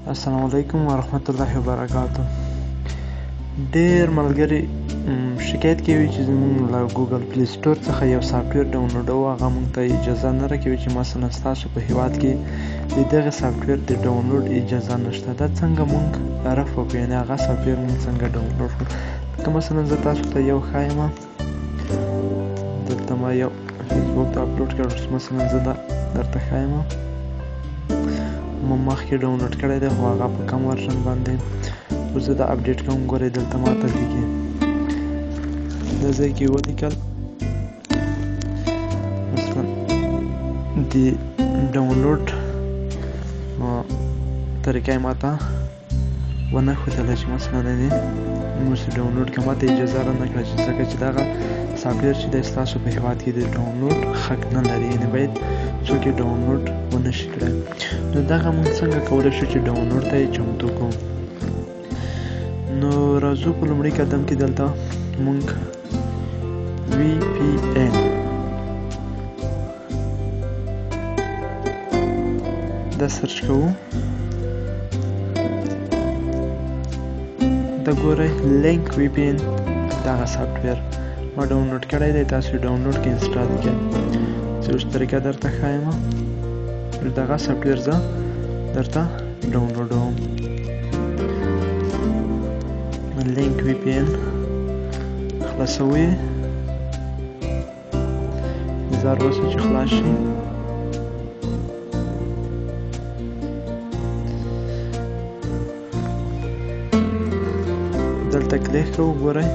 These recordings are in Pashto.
السلام علیکم ورحمت الله وبرکاته. ډیر ملګری شکایت کوي چې زموږ له ګوګل پلی سټور څخه یو سافټویر ډاونلوډوو، هغه موږ ته اجازه نه راکوي چې مثلا ستاسو په هیواد کې د دغه سافټویر د ډاونلوډ اجازه نشته. دا څنګه موږ رفع کړو، یعنې هغه سافټویر موږ څنګه ډاونلوډ کړو. لکه مثلا زه تاسو ته یو ښایم، دلته ما یو فیسبوک ته اپلوډ کړ، مثلا زه درته ښایم ما مخکې ډاونلوډ کړی دی، خو هغه په کم ورژن باندې. اوس زه دا اپډیټ کوم، ګورئ دلته ماته لیکي دا ځای کې ولیکل مثلا د ډاونلوډ طریقه یې ماته ونه ښودله چې مثلا دی موږ ډاونلوډ کړو، ماته اجازه رانه کړه چې ځکه چې دغه سافټویر چې دی ستاسو په هېواد کې د ډاونلوډ حق نه لري، یعنې باید څوک یې ډاونلوډ ونه شي کړی. نو دغه موږ څنګه کولی شو چې ډاونلوډ ته یې چمتو کړو؟ نو راځو په لومړي قدم کې دلته موږ VPN دا سرچ کوو. دا ګورئ لینک VPN دغه سافټویر ما ډاونلوډ کړی دی، تاسو ډاونلوډ کې انسټال کړئ. زه اوس طریقه درته ښایم، دغه سافټویر زه درته ډاونلوډوم. لینک VPN خلاصوي، انتظار وسو چې خلاص شي. دلته کلیک کوو، ګورئ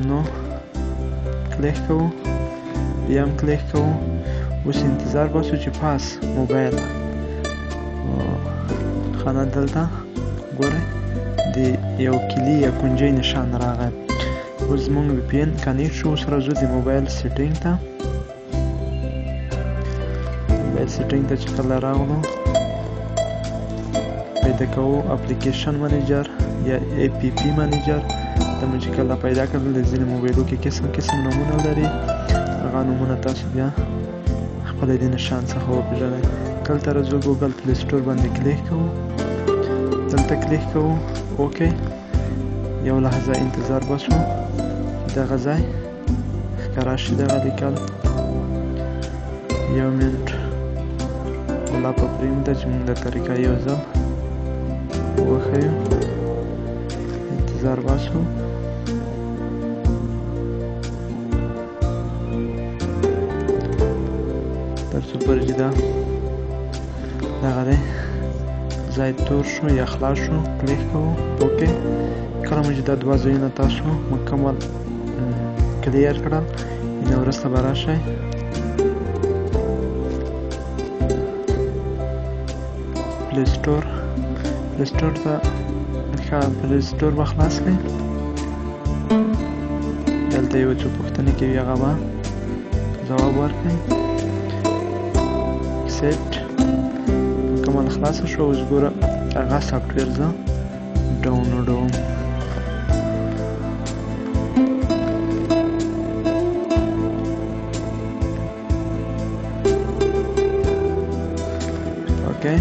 نو کلیک کوو، بیا هم کلیک کوو. اوس انتظار باسو چې پاس موبایل خانه دلته ګورئ د یو کلی یا کونجۍ نشان راغی. اوس زموږ VPN کنیکټ شو. اوس راځو د موبایل سیټینګ ته. موبایل سیټینګ ته چې کله راغلو پیدا کوو اپلیکیشن منیجر یا APP منیجر. دا مو چې کله پیدا کړل د ځینې موبایلو کې قسم قسم نومونه لري، هغه نومونه تاسو بیا خپل د نشان څخه وپېژنئ. دلته راځو ګوګل پلی سټور باندې کلیک کوو، دلته کلیک کوو اوکې. یو لحظه انتظار باسو دغه ځای ښکاره شي دغه لیکل. یو منټ ولا په پرېږده چې موږ دا طریقه یو ځل وښیو. انتظار باسو. تر څو پورې چې دغه دی ځای تور شو یا خلاص شو، کلیک کوو اوکې. کله مو چې دا دوه ځایونه تاسو مکمل کلیر کړل، نو وروسته به راشئ پلی سټور ته پلی سټور به خلاص کړئ. دلته یو څو پوښتنې کوي، هغه به ځواب ورکړئ. اکسپټ مکمل خلاصه شو. اوس ګوره هغه سافټویر زه ډاونلوډوم. اوکې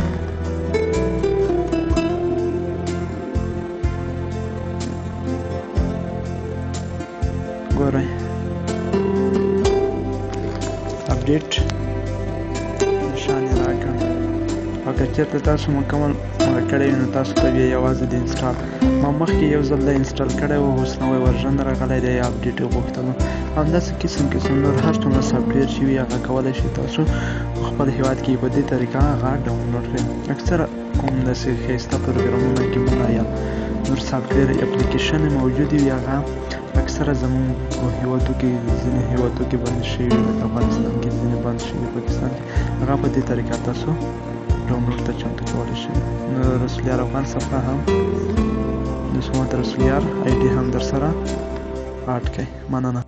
ګورئ اپډیټ نشان یې راکړ. او که چېرته تاسو مکمل کړی وي نو تاسو ته بیا یوازې د انسټال، ما مخکې یو ځل دا انسټال کړی و، اوس نوی ورژن راغلی دی، اپډیټ یې غوښتلو. همداسې قسم نور هر څومره سافټویر چې وي هغه کولی شي تاسو په خپل هېواد کې په دې طریقه هغه ډاونلوډ کړئ. اکثره کوم داسې ښایسته پروګرامونه، ګیمونه یا نور سافټویر اپلیکیشنې موجودې وي، هغه اکثره زموږ په هېوادو کې ځینې هېوادو کې بند شوي، لکه افغانستان کې ځینې بند شوي، پاکستان کې، هغه په دې طریقه تاسو ډاونلوډ ته چمتو کولی شئ. نو رسولیار افغان صفحه هم د سمت رسولیار ID هم در سره اډ کړئ. مننه.